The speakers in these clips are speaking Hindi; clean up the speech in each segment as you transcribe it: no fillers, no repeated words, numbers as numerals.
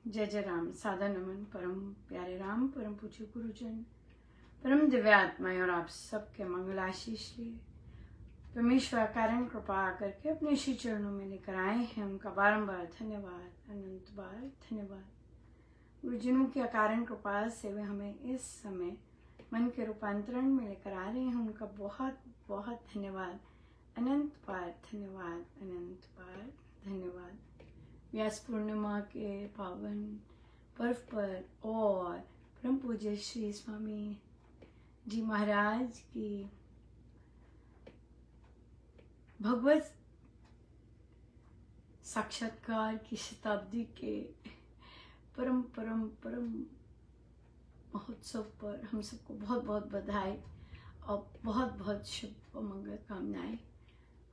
जय जय राम। सादा नमन परम प्यारे राम, परम पूज्य गुरुजन, परम दिव्य आत्माएं और आप सबके मंगल आशीष लिए परमेश्वर कारण कृपा करके अपने श्री चरणों में लेकर आए हैं। उनका बारंबार धन्यवाद, अनंत बार धन्यवाद। गुरुजनों की अकारण कृपा से वे हमें इस समय मन के रूपांतरण में लेकर आ रहे हैं। उनका बहुत बहुत धन्यवाद, अनंत बार धन्यवाद, अनंत बार धन्यवाद। व्यास पूर्णिमा के पावन पर्व पर और परम पूज्य श्री स्वामी जी महाराज की भगवत साक्षात्कार की शताब्दी के परम परम परम महोत्सव पर हम सबको बहुत बहुत बधाई और बहुत बहुत शुभ और मंगल कामनाएं।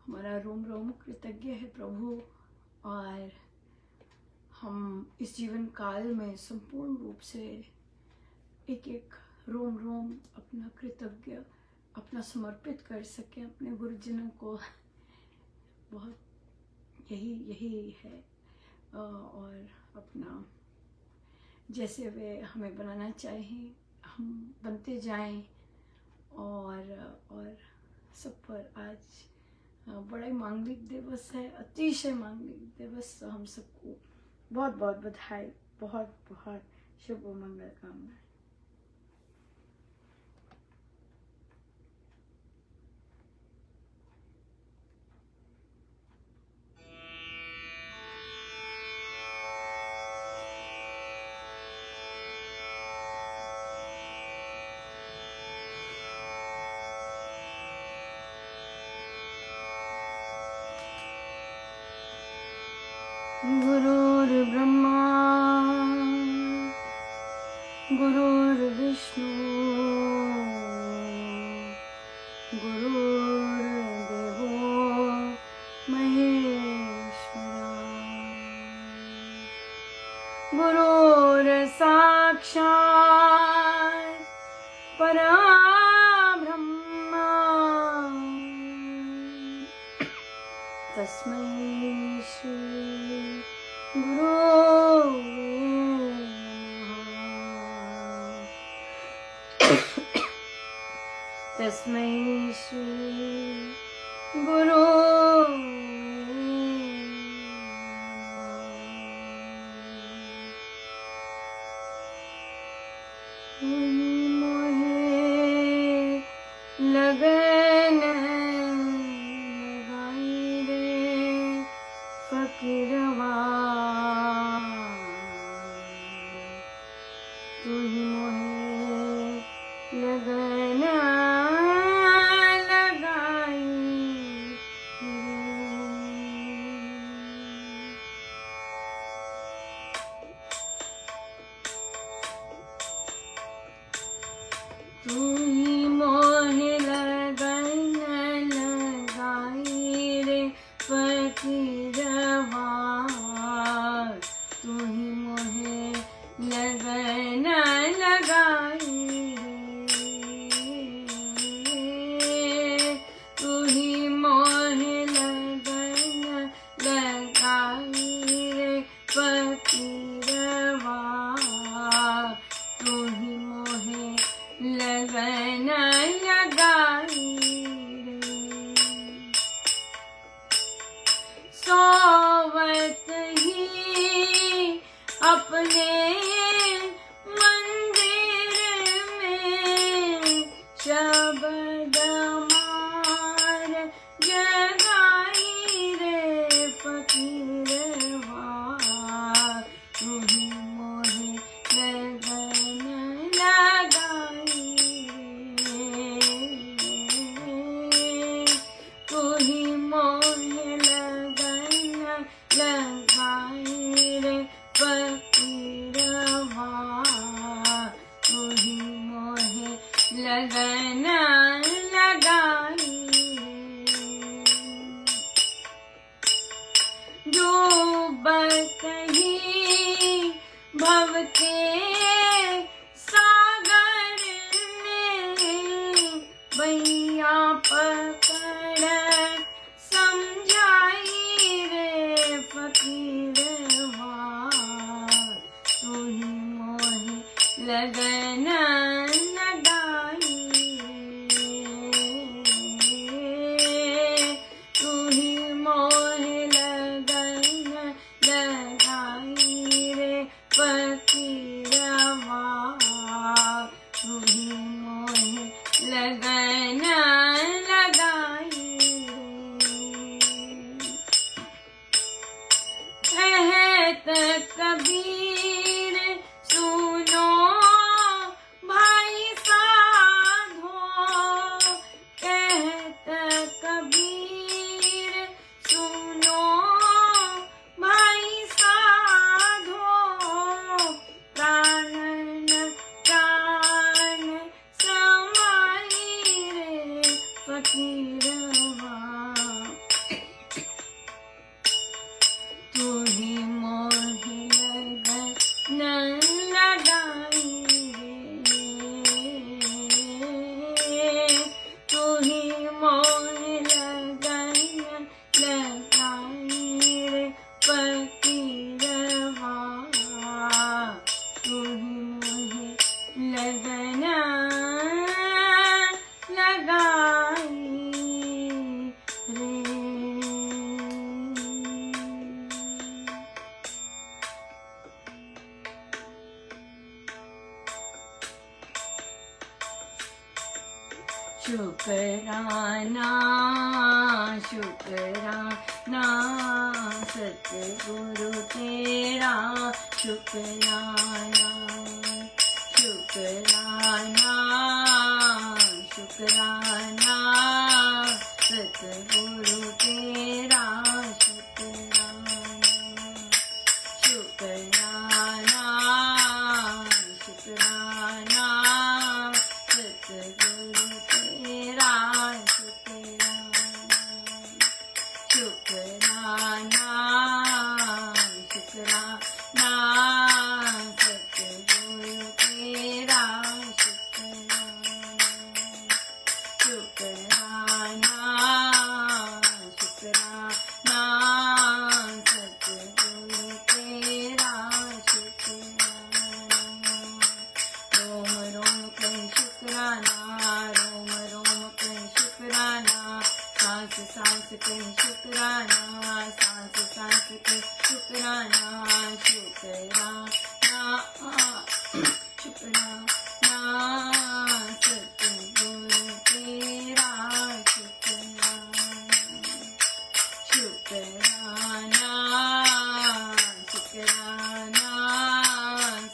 हमारा रोम रोम कृतज्ञ है प्रभु, और हम इस जीवन काल में संपूर्ण रूप से एक एक रोम रोम अपना कृतज्ञ अपना समर्पित कर सकें अपने गुरुजनों को। बहुत यही है, और अपना जैसे वे हमें बनाना चाहें हम बनते जाएं। और सब पर आज बड़ा ही मांगलिक दिवस है, अतिशय मांगलिक दिवस। तो हम सबको बहुत बहुत बधाई, बहुत बहुत शुभ मंगल कामना। गुरुर्ब्रह्मा गुरुर्विष्णु गुरुर्देवो महेश्वरा, गुरुर्साक्षात् परब्रह्म तस्मै श्री गुरुवे नमः। तस्मै श्री गुरुवे नमः। मोहे लगन लगाई रे फकीरवा, तू ही मोहे लगन लगाई रे। तू ही मोहे लगन लगाई रे फकीरवा, तू ही मोहे लगन लगाई रे। तू ही मोहे लगन लगाई रे फकीरवा, तू ही मोहे लगन लगाई रे। सोवत ही अपने मंदिर में शब्द मार जगाई रे फकीरवा, तू ही मोहे लगन लगाई रे। तू ही मोहे लगन लगाई रे फकीरवा, तू ही मोहे लगन लगाई रे। डूबत ही भव के सागर में बैया पकड़ समझाई रे फकीरवा, लगन लगाई रे, तू ही मोहे लगन लगाई रे फकीरवा, तू ही मोहे लगन लगाई रे। कहत कबीर सुनो भाई साधो, कहत कबीर सुनो भाई साधो, प्राण प्राण समाई रे फकीरवा, तू ही मोहे लगन लगाई रे, तू ही मोहे लगन लगाई रे फकीरवा, तू ही मोहे लगन लगाई रे। शुक्राना शुक्राना सतगुरु तेरा, शुक्राना शुक्राना शुक्राना सतगुरु तेरा, शुक्राना शुक्राना शुक्राना सतगुरु तेरा, शुक्राना शुक्राना शुक्राना सतगुरु तेरा, शुक्राना शुक्राना शुक्राना सतगुरु तेरा, शुक्राना। रोम रोम कहीं शुक्राना, रोम रोम कहीं शुक्राना, सांस सांस कहीं शुक्राना, सांस सांस कहीं शुक्राना, शुक्राना शुक्राना सतगुरु तेरा, शुक्राना शुक्राना शुक्राना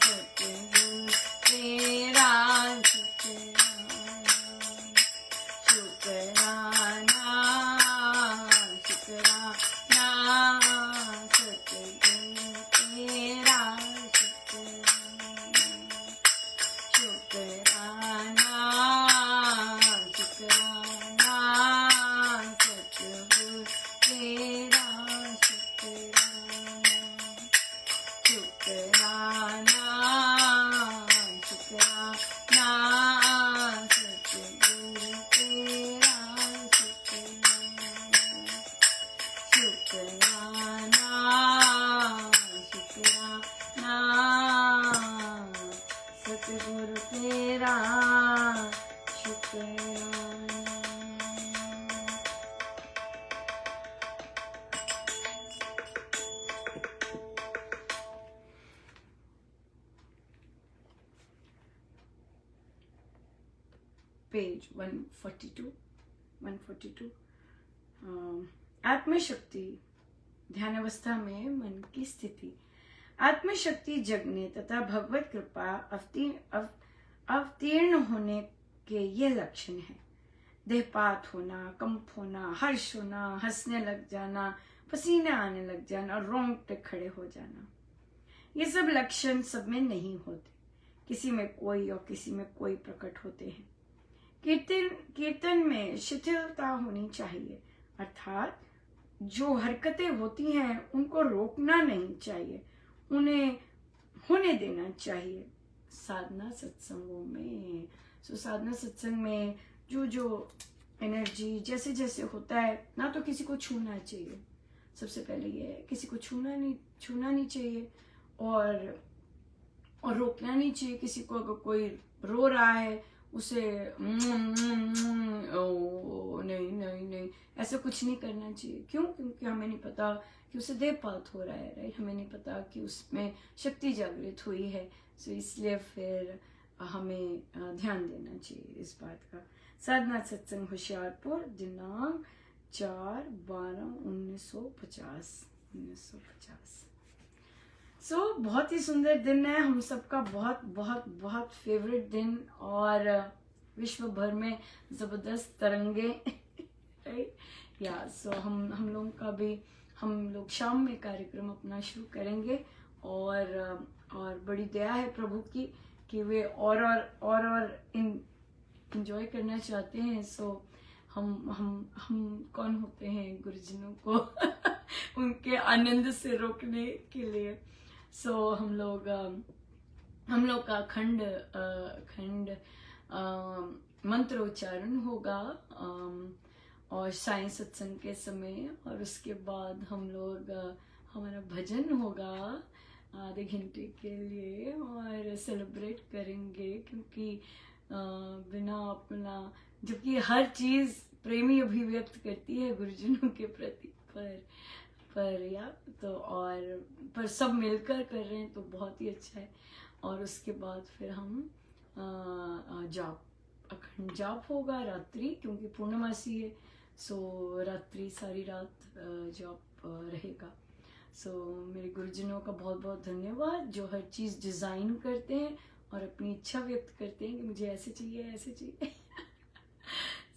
सतगुरु तेरा, शुक्राना शुक्राना शुक्राना सतगुरु तेरा, शुक्राना शुक्राना शुक्राना सतगुरु तेरा, शुक्राना शुक्राना शुक्राना सतगुरु तेरा, शुक्राना शुक्राना शुक्राना सतगुरु तेरा, शुक्राना। पेज 142 आत्मशक्ति, ध्यान अवस्था में मन की स्थिति। आत्मशक्ति जगने तथा भगवत कृपा अवतीर्ण होने के ये लक्षण है। देहपात होना, कंप होना, हर्ष होना, हंसने लग जाना, पसीने आने लग जाना और रोंगटे खड़े हो जाना, ये सब लक्षण सब में नहीं होते, किसी में कोई और किसी में कोई प्रकट होते हैं। कीर्तन में शिथिलता होनी चाहिए, अर्थात जो हरकतें होती हैं उनको रोकना नहीं चाहिए, उन्हें होने देना चाहिए। साधना सत्संगों में साधना सत्संग में जो एनर्जी जैसे जैसे होता है, ना तो किसी को छूना चाहिए, सबसे पहले ये है किसी को छूना नहीं चाहिए, और और रोकना नहीं चाहिए किसी को। अगर कोई रो रहा है उसे ओ नहीं नहीं नहीं, ऐसा कुछ नहीं करना चाहिए। क्यों? क्योंकि हमें नहीं पता कि उसे देवपात हो रहा है, राइट। हमें नहीं पता कि उसमें शक्ति जागृत हुई है। सो इसलिए फिर हमें ध्यान देना चाहिए इस बात का। साधना सत्संग होशियारपुर, दिनांक 4/12/1950। सो बहुत ही सुंदर दिन है, हम सबका बहुत बहुत बहुत फेवरेट दिन, और विश्व भर में जबरदस्त तरंगे राइट या। सो हम लोगों का भी, हम लोग शाम में कार्यक्रम अपना शुरू करेंगे, और बड़ी दया है प्रभु की कि वे और इंजॉय करना चाहते हैं। सो हम कौन होते हैं गुरुजनों को उनके आनंद से रोकने के लिए। सो हम लोग का अखंड मंत्र उच्चारण होगा, और साईं सत्संग के समय, और उसके बाद हम लोग हमारा भजन होगा आधे घंटे के लिए, और सेलिब्रेट करेंगे। क्योंकि बिना अपना, जबकि हर चीज प्रेमी अभिव्यक्त करती है गुरुजनों के प्रति, पर या तो और पर सब मिलकर कर रहे हैं तो बहुत ही अच्छा है। और उसके बाद फिर हम जाप, अखंड जाप होगा रात्रि, क्योंकि पूर्णमासी है। सो रात्रि सारी रात जाप रहेगा। सो मेरे गुरुजनों का बहुत बहुत धन्यवाद, जो हर चीज़ डिज़ाइन करते हैं और अपनी इच्छा व्यक्त करते हैं कि मुझे ऐसे चाहिए ऐसे चाहिए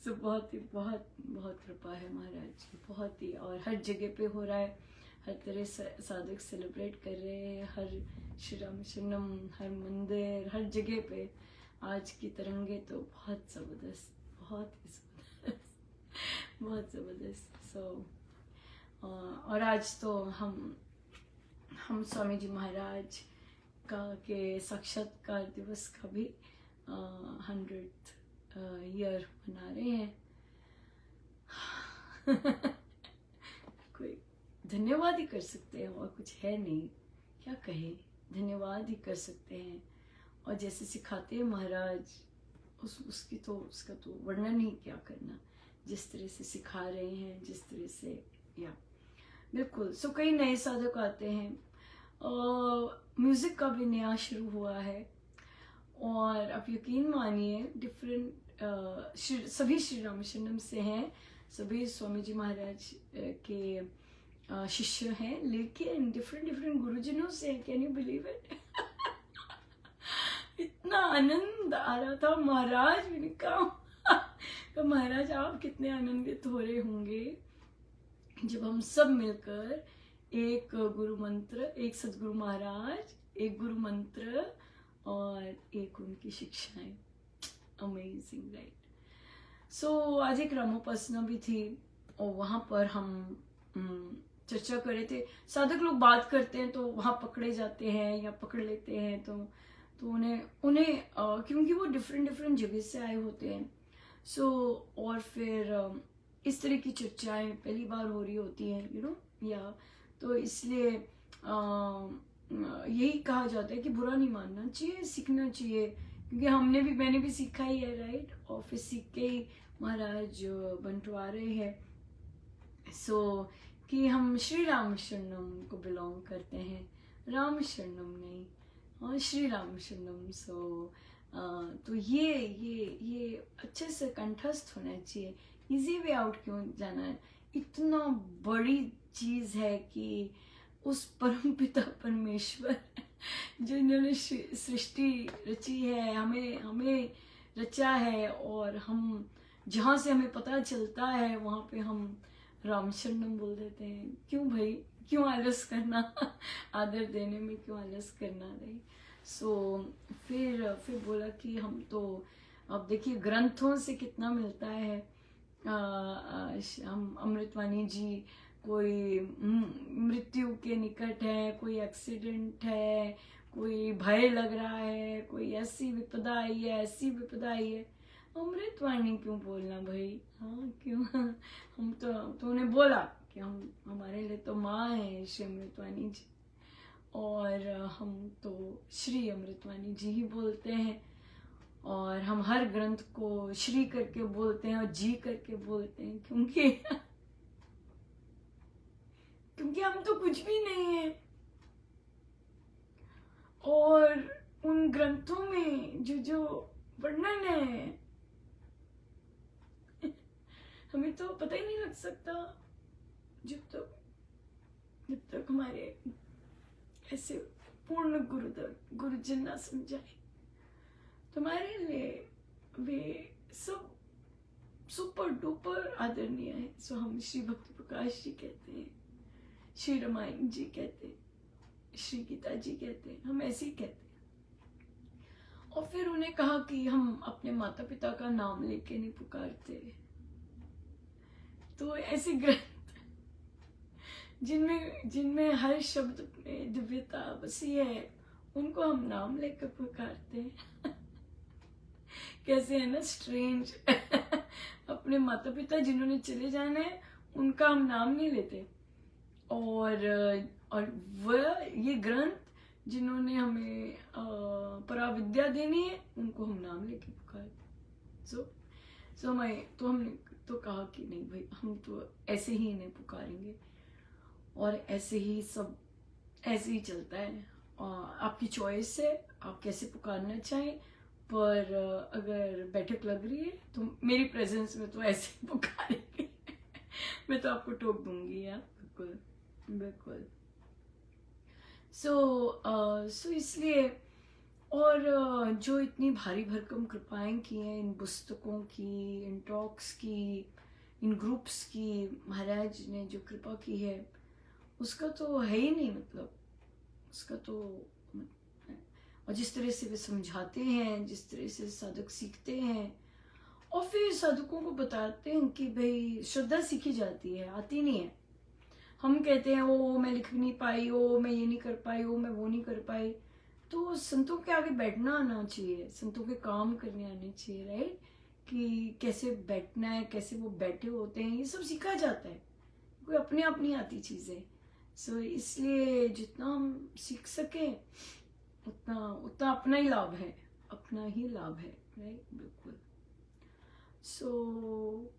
सो बहुत ही बहुत बहुत कृपा है महाराज की, बहुत ही। और हर जगह पे हो रहा है, हर तरह से साधक सेलिब्रेट कर रहे हैं, हर श्री राम शरणम, हर मंदिर, हर जगह पे आज की तरंगे तो बहुत ज़बरदस्त, बहुत ही ज़बरदस्त बहुत ज़बरदस्त। सो और आज तो हम स्वामी जी महाराज का के साक्षात्कार दिवस का भी 100th ईयर मना रहे हैं कोई धन्यवाद ही कर सकते हैं, और कुछ है नहीं, क्या कहे, धन्यवाद ही कर सकते हैं। और जैसे सिखाते हैं महाराज, उसका तो वर्णन ही क्या करना, जिस तरह से सिखा रहे हैं, जिस तरह से, या बिल्कुल। सो कई नए साधक आते हैं, म्यूजिक का भी नया शुरू हुआ है, और आप यकीन मानिए डिफरेंट सभी श्री राम शरणम से हैं, सभी स्वामी जी महाराज के शिष्य हैं, लेकिन डिफरेंट गुरुजनों से। कैन यू बिलीव इट इतना आनंद आ रहा था महाराज, मैंने कहा महाराज आप कितने आनंदित हो रहे होंगे जब हम सब मिलकर एक गुरु मंत्र, एक सदगुरु महाराज, एक गुरु मंत्र और एक उनकी शिक्षाएं। Amazing, right. सो आज एक रामोपासना भी थी, और वहां पर हम चर्चा कर रहे थे। साधक लोग बात करते हैं तो वहां पकड़े जाते हैं या पकड़ लेते हैं, तो उन्हें क्योंकि वो डिफरेंट जगह से आए होते हैं। सो और फिर इस तरह की चर्चाएं पहली बार हो रही होती हैं, यू नो, या तो इसलिए यही कहा जाता है कि बुरा नहीं मानना चाहिए, सीखना चाहिए, क्योंकि मैंने भी सीखा ही है, राइट। और फिर सीख के ही महाराज बंटवा रहे हैं। सो कि हम श्री राम शरणम को बिलोंग करते हैं, राम शरणम नहीं, और श्री राम शरणम। सो तो ये अच्छे से कंठस्थ होना चाहिए। इजी वे आउट क्यों जाना है? इतना बड़ी चीज है कि उस परम पिता परमेश्वर जो इन्होंने सृष्टि रची है, हमें रचा है, और हम जहाँ से हमें पता चलता है वहाँ पे हम राम शरणम बोल देते हैं। क्यों भाई, क्यों आलस करना आदर देने में क्यों आलस करना, रही। सो फिर बोला कि हम तो अब देखिए ग्रंथों से कितना मिलता है। हम अमृतवाणी जी कोई मृत्यु के निकट है, कोई एक्सीडेंट है, कोई भय लग रहा है, कोई ऐसी विपदा आई है, ऐसी विपदा आई है, अमृतवाणी क्यों बोलना भाई? हाँ क्यों? हम तो उन्हें बोला कि हमारे लिए तो माँ है श्री अमृतवाणी जी, और हम तो श्री अमृतवाणी जी ही बोलते हैं, और हम हर ग्रंथ को श्री करके बोलते हैं और जी करके बोलते हैं, क्योंकि हम तो कुछ भी नहीं है। और उन ग्रंथों में जो वर्णन है हमें तो पता ही नहीं लग सकता जब तक हमारे ऐसे पूर्ण गुरुजन ना समझाए। तुम्हारे लिए वे सब सुपर डुपर आदरणीय है। सो हम श्री भक्ति प्रकाश जी कहते हैं, श्री रामायण जी कहते हैं, श्री गीता जी कहते हैं, हम ऐसे ही कहते हैं। और फिर उन्हें कहा कि हम अपने माता पिता का नाम लेके नहीं पुकारते। तो ऐसे ग्रंथ जिनमें हर शब्द में दिव्यता बसी है, उनको हम नाम लेकर पुकारते हैं। कैसे है ना स्ट्रेंज। अपने माता पिता जिन्होंने चले जाना है उनका हम नाम नहीं लेते, और वह ये ग्रंथ जिन्होंने हमें पराविद्या देनी है उनको हम नाम लेके पुकारते। हमने तो कहा कि नहीं भाई, हम तो ऐसे ही इन्हें पुकारेंगे, और ऐसे ही सब ऐसे ही चलता है। आपकी चॉइस है, आप कैसे पुकारना चाहें, पर अगर बैठक लग रही है तो मेरी प्रेजेंस में तो ऐसे ही पुकारेंगे। मैं तो आपको टोक दूंगी यार, बिल्कुल बिल्कुल। सो इसलिए, और जो इतनी भारी भरकम कृपाएं की हैं इन पुस्तकों की, इन टॉक्स की, इन ग्रुप्स की, महाराज ने जो कृपा की है उसका तो है ही नहीं मतलब, उसका तो। और जिस तरह से वे समझाते हैं, जिस तरह से साधक सीखते हैं, और फिर साधकों को बताते हैं कि भाई श्रद्धा सीखी जाती है, आती नहीं है। हम कहते हैं ओ मैं लिख नहीं पाई, ओ मैं ये नहीं कर पाई, ओ मैं वो नहीं कर पाई। तो संतों के आगे बैठना आना चाहिए, संतों के काम करने आने चाहिए, राइट? कि कैसे बैठना है, कैसे वो बैठे होते हैं, ये सब सीखा जाता है, कोई अपने आप नहीं आती चीजें। इसलिए जितना हम सीख सके उतना अपना ही लाभ है, अपना ही लाभ है, राइट? बिल्कुल।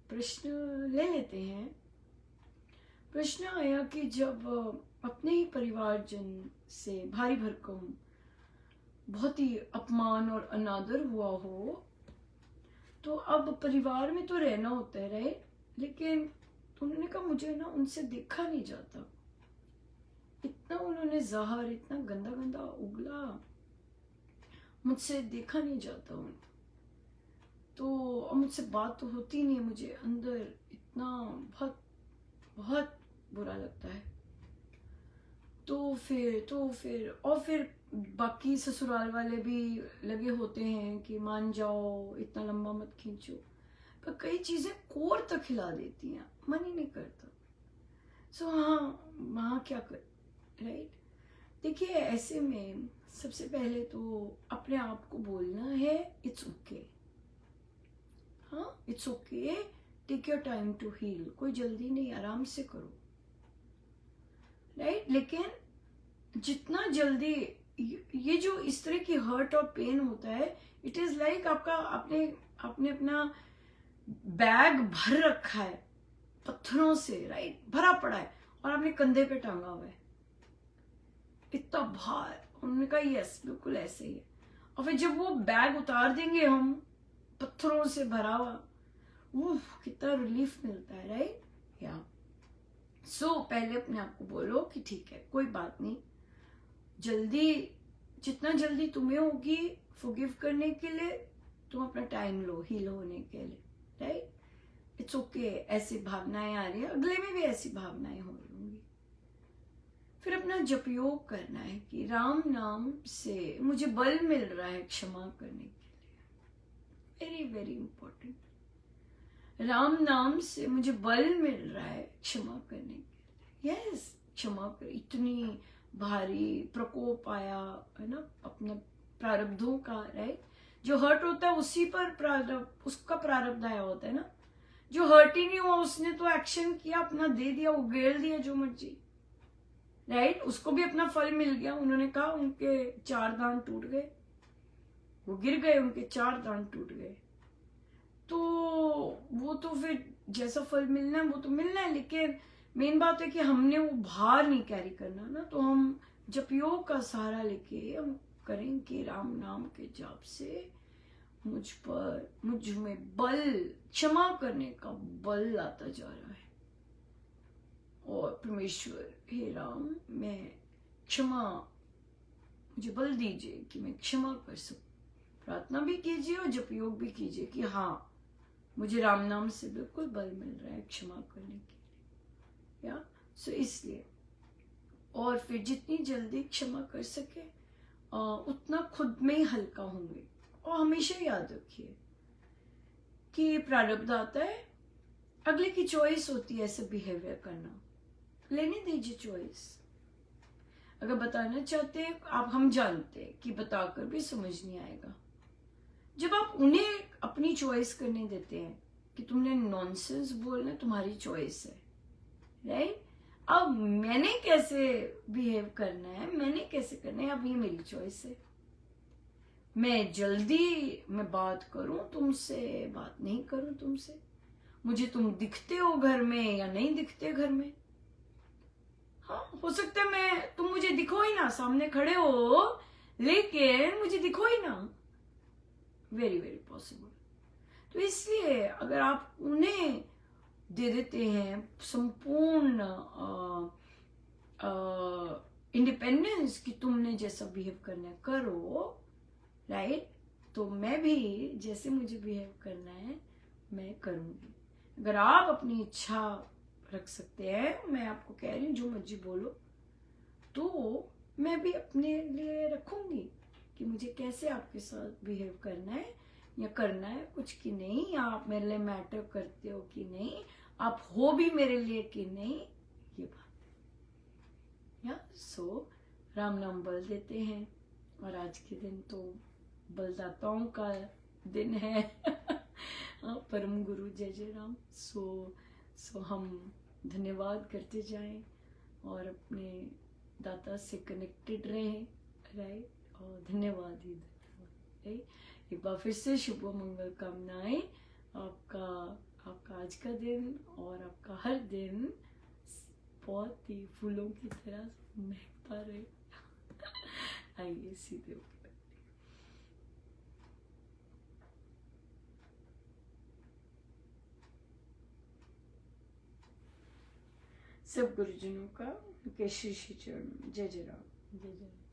प्रश्न ले लेते हैं। प्रश्न आया कि जब अपने ही परिवारजन से भारी भरकम बहुत ही अपमान और अनादर हुआ हो, तो अब परिवार में तो रहना होता है, राइट? लेकिन उन्होंने कहा मुझे ना उनसे देखा नहीं जाता, इतना उन्होंने जहर, इतना गंदा गंदा उगला, मुझसे देखा नहीं जाता उनको। तो मुझसे बात तो होती नहीं है, मुझे अंदर इतना बहुत बहुत बुरा लगता है। तो फिर और फिर बाकी ससुराल वाले भी लगे होते हैं कि मान जाओ, इतना लंबा मत खींचो, पर कई चीजें कोर तक हिला देती हैं, मन ही नहीं करता। वहाँ क्या कर, राइट? देखिए, ऐसे में सबसे पहले तो अपने आप को बोलना है इट्स ओके। हाँ, it's okay, take your time to heal. कोई जल्दी नहीं, आराम से करो, राइट? लेकिन जितना जल्दी ये जो इस तरह की हर्ट और पेन होता है, इट इज लाइक आपका आपने अपना बैग भर रखा है पत्थरों से, राइट? भरा पड़ा है और आपने कंधे पे टांगा हुआ है, इतना भार। उन्होंने कहा यस, बिल्कुल ऐसे ही है। और फिर जब वो बैग उतार देंगे हम, पत्थरों से भरा हुआ, कितना रिलीफ मिलता है, राइट? या पहले अपने आप को बोलो कि ठीक है, कोई बात नहीं, जितना जल्दी तुम्हें होगी फॉरगिव करने के लिए, तुम अपना टाइम लो हील होने के लिए, राइट? It's okay. ऐसी भावनाएं आ रही है, अगले में भी ऐसी भावनाएं हो रही होंगी। फिर अपना जपयोग करना है कि राम नाम से मुझे बल मिल रहा है क्षमा करने के लिए। Very very important. राम नाम से मुझे बल मिल रहा है क्षमा करने के लिए। यस, क्षमा कर। इतनी भारी प्रकोप आया है ना अपने प्रारब्धों का, राइट? जो हर्ट होता है उसी पर उसका प्रारब्ध आया होता है ना। जो हर्ट ही नहीं हुआ उसने तो एक्शन किया, अपना दे दिया, उगेल दिया जो मर्जी। राइट, उसको भी अपना फल मिल गया। उन्होंने कहा उनके 4 दांत टूट गए, वो गिर गए, उनके 4 दांत टूट गए। तो वो तो फिर जैसा फल मिलना है वो तो मिलना है, लेकिन मेन बात है कि हमने वो भार नहीं कैरी करना ना। तो हम जपयोग का सहारा लेके हम करें कि राम नाम के जाप से मुझ में बल, क्षमा करने का बल आता जा रहा है। और परमेश्वर, हे राम, मैं क्षमा, मुझे बल दीजिए कि मैं क्षमा कर सकूं। प्रार्थना भी कीजिए और जपयोग भी कीजिए कि हाँ, मुझे राम नाम से बिल्कुल बल मिल रहा है क्षमा करने के लिए, या सो इसलिए। और फिर जितनी जल्दी क्षमा कर सके उतना खुद में ही हल्का होंगे। और हमेशा याद रखिए कि प्रारब्ध आता है, अगले की चॉइस होती है ऐसे बिहेवियर करना, लेने दीजिए चॉइस। अगर बताना चाहते हैं आप, हम जानते हैं कि बताकर भी समझ नहीं आएगा। जब आप उन्हें अपनी चॉइस करने देते हैं कि तुमने नॉनसेंस बोलना, तुम्हारी चॉइस है, राइट। अब मैंने कैसे बिहेव करना है, मैंने कैसे करना है, अब ये मेरी चॉइस है। मैं बात करूं तुमसे, बात नहीं करूं तुमसे, मुझे तुम दिखते हो घर में या नहीं दिखते घर में। हाँ, हो सकता है तुम मुझे दिखो ही ना, सामने खड़े हो लेकिन मुझे दिखो ही ना, वेरी वेरी पॉसिबल। तो इसलिए अगर आप उन्हें दे देते हैं संपूर्ण इंडिपेंडेंस कि तुमने जैसा बिहेव करना है करो, राइट, तो मैं भी जैसे मुझे बिहेव करना है मैं करूंगी। अगर आप अपनी इच्छा रख सकते हैं, मैं आपको कह रही हूँ जो मर्जी बोलो, तो मैं भी अपने लिए रखूंगी कि मुझे कैसे आपके साथ बिहेव करना है या करना है कुछ कि नहीं, या आप मेरे लिए मैटर करते हो कि नहीं, आप हो भी मेरे लिए कि नहीं, ये बात है। या सो राम नाम बल देते हैं, और आज के दिन तो बलदाताओं का दिन है। परम गुरु जय जय राम। सो हम धन्यवाद करते जाएं और अपने दाता से कनेक्टेड रहें, राइट। और धन्यवाद ही धन्यवाद। एक बार फिर से शुभ मंगल कामनाएं आपका आज का दिन और आपका हर दिन बहुत ही फूलों की तरह महकता रहे। आइए सीधे सब गुरुजनों का के श्री श्री चरण। जय जय राम, जय जय राम।